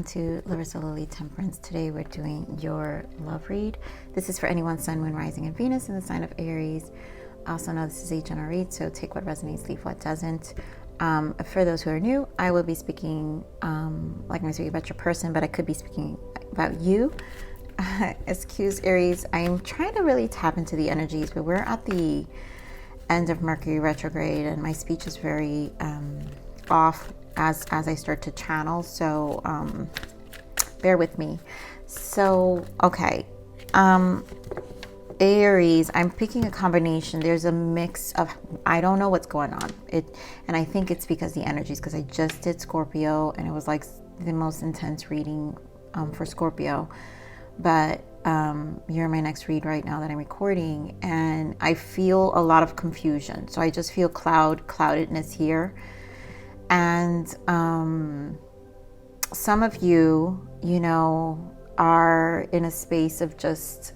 to Larisa Lili Temperance. Today we're doing your love read. This is for anyone Sun, Moon, Rising, and Venus in the sign of Aries. Also know this is a general read, so take what resonates, leave what doesn't. For those who are new, I will be speaking like I'm speaking about your person, but I could be speaking about you. Excuse Aries, I'm trying to really tap into the energies, but we're at the end of Mercury retrograde and my speech is very off as I start to channel, so bear with me. So okay, Aries, I'm picking a combination. There's a mix of, I don't know what's going on, and I think it's because the energies, because I just did Scorpio and it was like the most intense reading for Scorpio, but you're my next read right now that I'm recording, and I feel a lot of confusion. So I just feel cloudedness here. And some of you, are in a space of just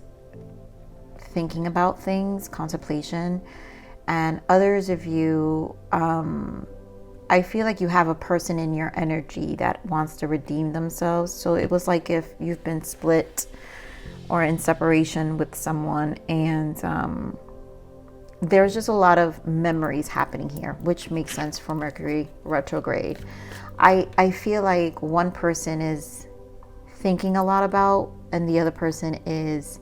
thinking about things, contemplation. And others of you, I feel like you have a person in your energy that wants to redeem themselves. So it was like if you've been split or in separation with someone, and there's just a lot of memories happening here, which makes sense for Mercury retrograde. I feel like one person is thinking a lot about, and the other person is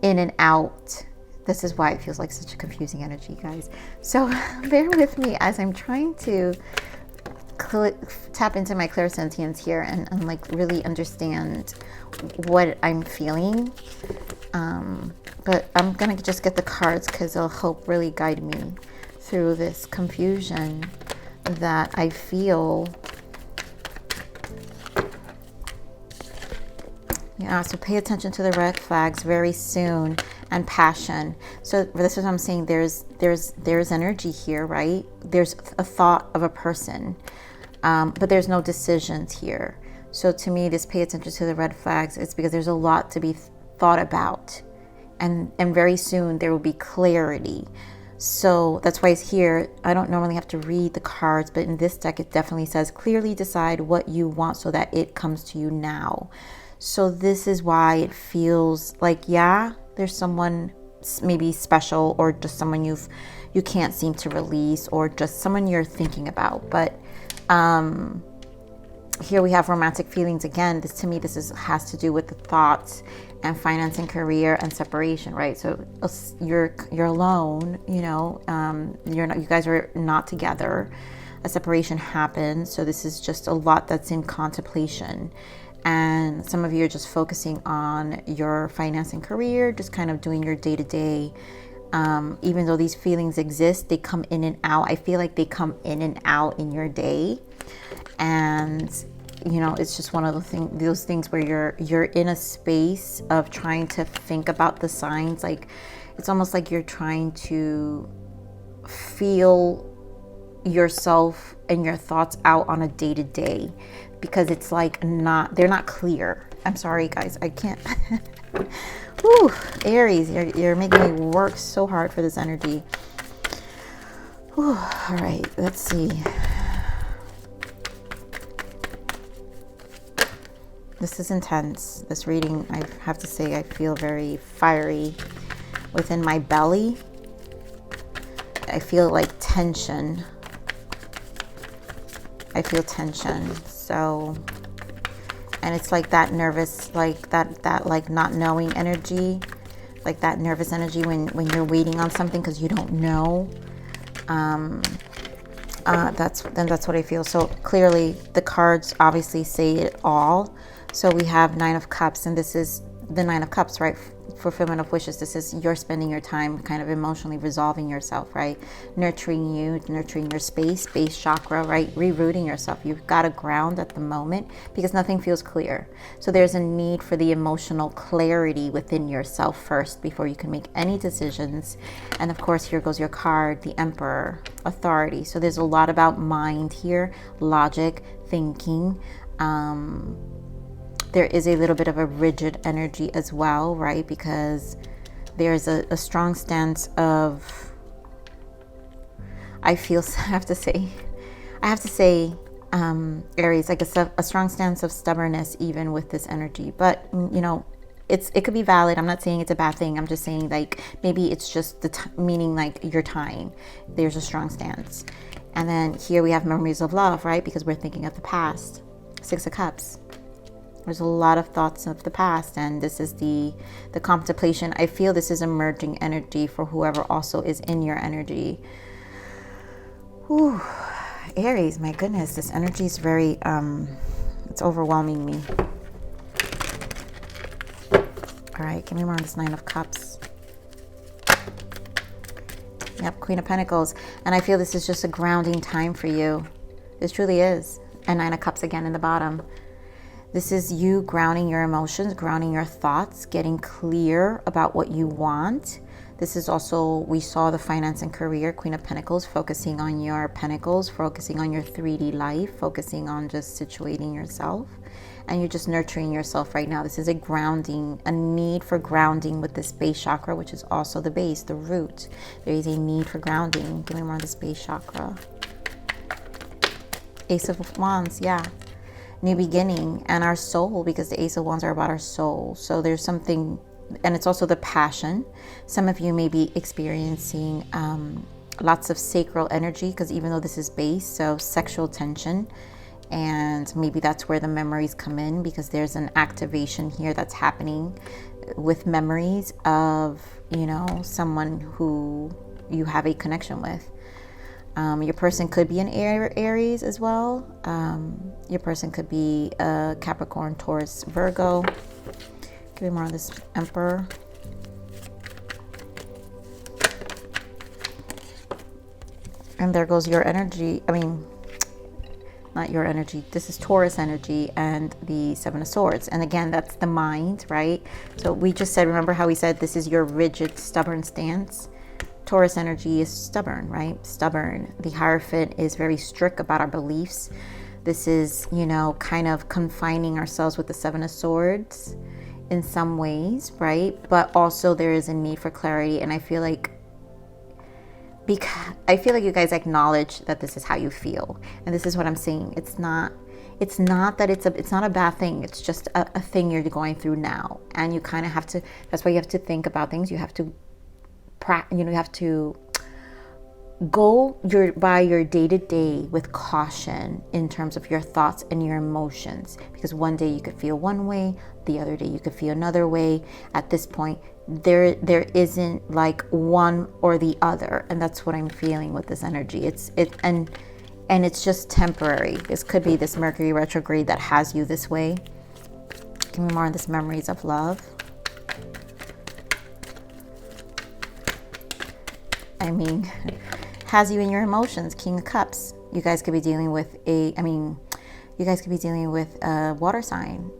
in and out. This is why it feels like such a confusing energy, guys. So bear with me as I'm trying to tap into my clairsentience here and like really understand what I'm feeling. But I'm gonna just get the cards because they'll help really guide me through this confusion that I feel. Yeah, so pay attention to the red flags very soon, and passion. So this is what I'm saying. There's energy here, right? There's a thought of a person, but there's no decisions here. So to me, this pay attention to the red flags is because there's a lot to be thought about, and very soon there will be clarity. So that's why it's here. I don't normally have to read the cards, but in this deck it definitely says clearly decide what you want so that it comes to you now. So this is why it feels like, yeah, there's someone maybe special, or just someone you can't seem to release, or just someone you're thinking about. But here we have romantic feelings again. This has to do with the thoughts and finance and career and separation, right? So you're alone, you guys are not together. A separation happened. So this is just a lot that's in contemplation. And some of you are just focusing on your finance and career, just kind of doing your day-to-day. Even though these feelings exist, they come in and out. I feel like they come in and out in your day. And it's just one of those things where you're in a space of trying to think about the signs. Like it's almost like you're trying to feel yourself and your thoughts out on a day-to-day, because it's like they're not clear. I'm sorry guys, I can't. Whew, Aries, you're making me work so hard for this energy. Whew, all right, let's see. This is intense. This reading, I have to say, I feel very fiery within my belly. I feel like tension. I feel tension. So, and it's like that nervous, like that like not knowing energy, like that nervous energy when you're waiting on something because you don't know. That's what I feel. So clearly the cards obviously say it all. So we have Nine of Cups, and this is the Nine of Cups, right? Fulfillment of wishes. This is you're spending your time kind of emotionally resolving yourself, right? Nurturing your space, base chakra, right? Rerouting yourself. You've got to ground at the moment because nothing feels clear. So there's a need for the emotional clarity within yourself first before you can make any decisions. And of course, here goes your card, the Emperor, authority. So there's a lot about mind here, logic, thinking. There is a little bit of a rigid energy as well, right? Because there's a strong stance of, I have to say, Aries, like a strong stance of stubbornness even with this energy. But, you know, it could be valid. I'm not saying it's a bad thing. I'm just saying, like, maybe it's just meaning like you're tying. There's a strong stance. And then here we have memories of love, right? Because we're thinking of the past. Six of Cups. There's a lot of thoughts of the past, and this is the contemplation. I feel this is emerging energy for whoever also is in your energy. Whew. Aries, my goodness, this energy is very, it's overwhelming me. All right, give me more on this Nine of Cups. Yep, Queen of Pentacles. And I feel this is just a grounding time for you. This truly is. And Nine of Cups again in the bottom. This is you grounding your emotions, grounding your thoughts, getting clear about what you want. This is also, we saw the finance and career, Queen of Pentacles, focusing on your pentacles, focusing on your 3D life, focusing on just situating yourself. And you're just nurturing yourself right now. This is a grounding, a need for grounding with this base chakra, which is also the base, the root. There is a need for grounding. Give me more of this base chakra. Ace of Wands, yeah. New beginning and our soul, because the Ace of Wands are about our soul. So there's something, and it's also the passion. Some of you may be experiencing lots of sacral energy, because even though this is base, so sexual tension, and maybe that's where the memories come in, because there's an activation here that's happening with memories of, you know, someone who you have a connection with. Your person could be an Aries as well. Your person could be a Capricorn, Taurus, Virgo. Give me more on this Emperor. And there goes your energy. I mean, not your energy. This is Taurus energy and the Seven of Swords. And again, that's the mind, right? So we just said, remember how we said this is your rigid, stubborn stance? Taurus energy is stubborn, right? Stubborn. The Hierophant is very strict about our beliefs. This is, you know, kind of confining ourselves with the Seven of Swords in some ways, right? But also there is a need for clarity. And I feel like, because I feel like you guys acknowledge that this is how you feel. And this is what I'm saying. It's not that it's not a bad thing. It's just a thing you're going through now. And you kind of have to, that's why you have to think about things. You have to you have to go by your day-to-day with caution in terms of your thoughts and your emotions, because one day you could feel one way, the other day you could feel another way. At this point, there isn't like one or the other, and that's what I'm feeling with this energy. And it's just temporary. This could be this Mercury retrograde that has you this way. Give me more on this memories of love. I mean, has you in your emotions, King of Cups. You guys could be dealing with you guys could be dealing with a water sign,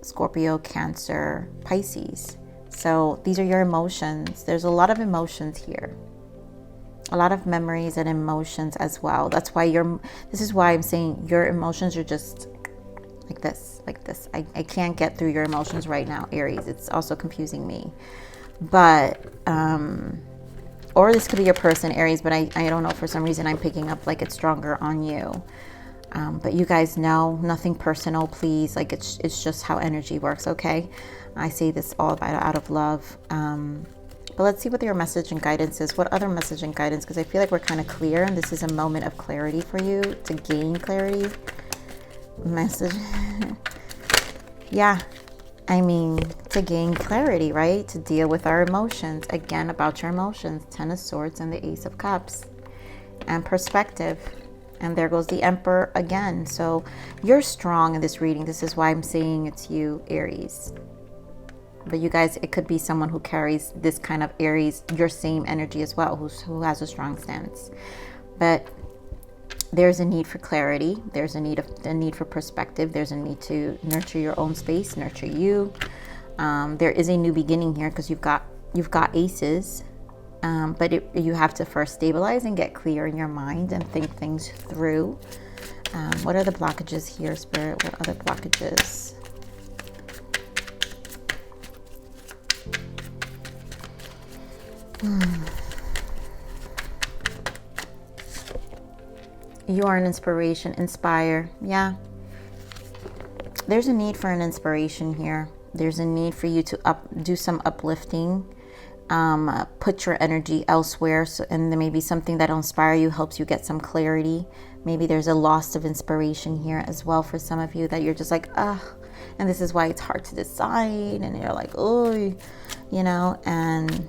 Scorpio, Cancer, Pisces. So these are your emotions. There's a lot of emotions here. A lot of memories and emotions as well. That's why this is why I'm saying your emotions are just like this. I can't get through your emotions right now, Aries. It's also confusing me. But, or this could be your person, Aries, but I don't know, for some reason I'm picking up like it's stronger on you. But you guys know, nothing personal, please. Like it's just how energy works, okay? I say this all out of love. But let's see what your message and guidance is. What other message and guidance? Because I feel like we're kind of clear, and this is a moment of clarity for you, to gain clarity. Message. Yeah. I mean, to gain clarity, right? To deal with our emotions. Again, about your emotions. Ten of Swords and the Ace of Cups. And perspective. And there goes the Emperor again. So you're strong in this reading. This is why I'm saying it's you, Aries. But you guys, it could be someone who carries this kind of Aries, your same energy as well, who has a strong stance. But there's a need for clarity. There's a need for perspective. There's a need to nurture your own space, nurture you. There is a new beginning here, because you've got aces. But you have to first stabilize and get clear in your mind and think things through. What are the blockages here, Spirit? What other blockages? You are an inspiration. Inspire. Yeah. There's a need for an inspiration here. There's a need for you to do some uplifting. Put your energy elsewhere, and then maybe something that'll inspire you helps you get some clarity. Maybe there's a loss of inspiration here as well for some of you, that you're just like, ugh, and this is why it's hard to decide, and you're like, oh, you know, and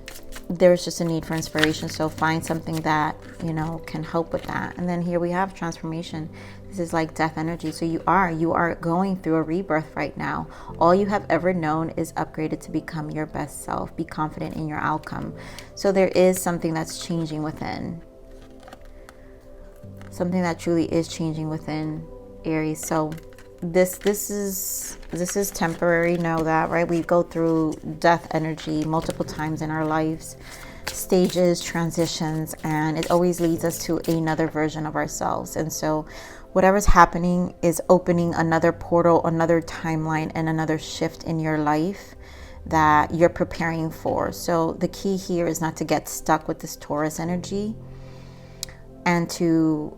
there's just a need for inspiration. So find something that, you know, can help with that. And then here we have transformation. This is like death energy. So you are going through a rebirth right now. All you have ever known is upgraded to become your best self. Be confident in your outcome. So there is something that's changing within. Something that truly is changing within, Aries. So this is temporary. Know that, right? We go through death energy multiple times in our lives, stages, transitions, and it always leads us to another version of ourselves. And so whatever's happening is opening another portal, another timeline, and another shift in your life that you're preparing for. So the key here is not to get stuck with this Taurus energy, and to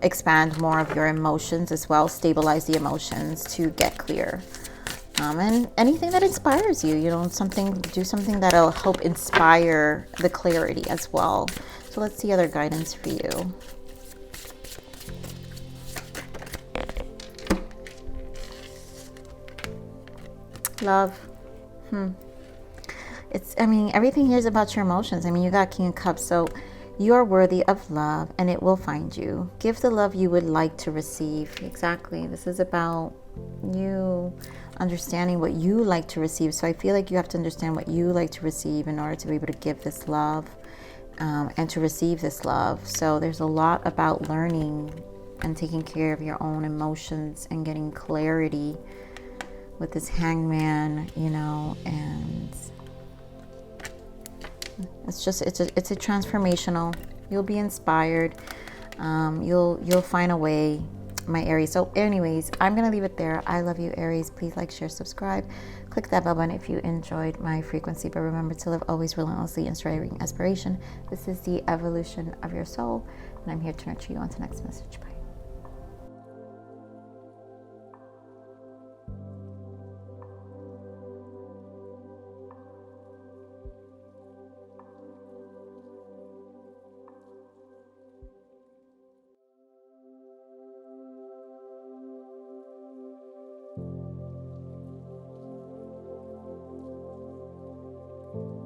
expand more of your emotions as well, stabilize the emotions to get clear. And anything that inspires you, you know, do something that'll help inspire the clarity as well. So let's see other guidance for you. Love. I mean, everything here is about your emotions. I mean, you got King of Cups, so you are worthy of love, and it will find you. Give the love you would like to receive. Exactly. This is about you understanding what you like to receive. So I feel like you have to understand what you like to receive in order to be able to give this love, and to receive this love. So there's a lot about learning and taking care of your own emotions and getting clarity with this Hangman, you know, and it's a transformational. You'll be inspired. You'll find a way, my Aries. So anyways, I'm gonna leave it there. I love you, Aries. Please like, share, subscribe. Click that bell button if you enjoyed my frequency. But remember to live always relentlessly in striving aspiration. This is the evolution of your soul, and I'm here to nurture you. On to the next message. Bye.